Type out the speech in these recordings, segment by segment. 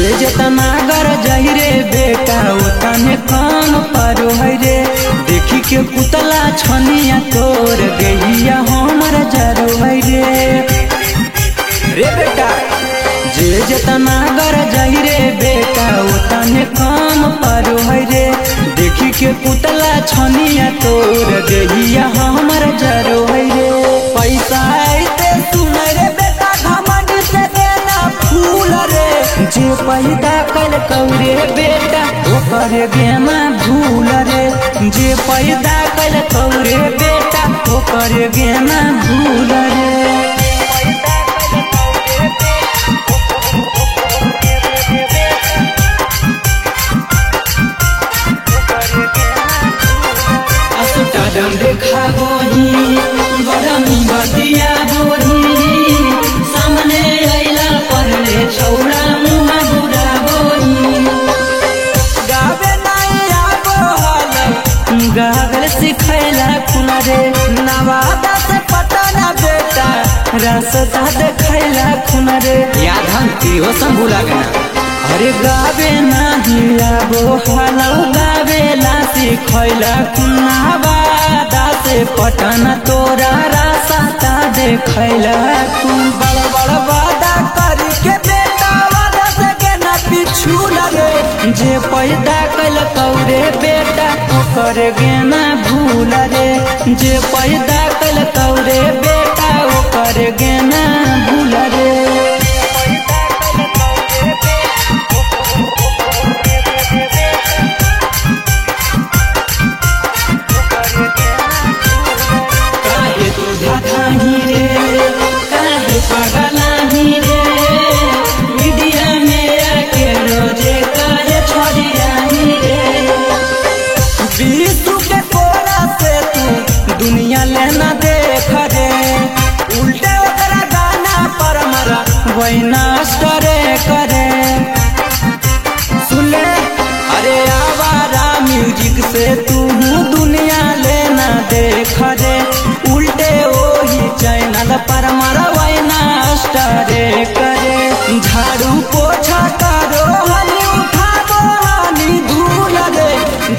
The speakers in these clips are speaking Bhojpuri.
जेतना गर जाहि रे बेटा उतने काम पारो है रे। देखी के पुतला छनिया तोर गहिया हमर जरो है रे बेटा। जेतना गर जाहि रे बेटा उतने काम पारो है रे। देखी के पुतला छनिया तोर गहिया हमर जरो है रे। पैसा आइते सुन रे बेटा घमंड से देना फूल रे। जे पैदा कल कौरे बेटा ओकर गेना भूल रे। जे पैदा कल कौरे बेटा ओकर गेना भूल रे। असुटाडम देखा बोही गरमी बतिया बोही। सामने आइला परले छौड़ा मुहा बुरा बोही। गावे नहीं आबो हाल गागल सिखैला खुला रे। नवादा से पटना बेटा रास्ता देखैला खुला रे। याद हम हो सब भूला गया। अरे गावे नहीं आबो हाल गावेला सिखैला खुना। वादा से पटना तोरा रास्ता देखैला खुन। बड़ बड़ वादा करके बेटा वादा से गेना पिछु लगे। जे पैदा कल कौरे बेटा ओकर गेना भूल रे। जे पैदा कल कौरे बेटा ओकर गेना भूल रे। काहे तू धाधाही रे काहे पगलाही रे। मीडिया में आके रोजे काहे छोड़ियाही रे। बीसू के कोरा से तू दुनिया लेना देख रे। उल्टे ओकरा गाना पर मरा वही नास्टरे करे। सुन ले अरे आवारा म्यूजिक से तू दुनिया लेना देख रे। उल्टे वही चैनल पर मरा वही नास्टरे करे। झाड़ू पोछा करो हनी उठाबो हनी धूल रे।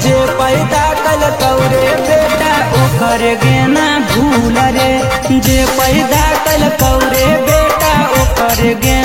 जे पैदा कल कौरे बेटा ओकर गेना भूल रे। जे पैदा कल कौरे बेटा ओकर गेना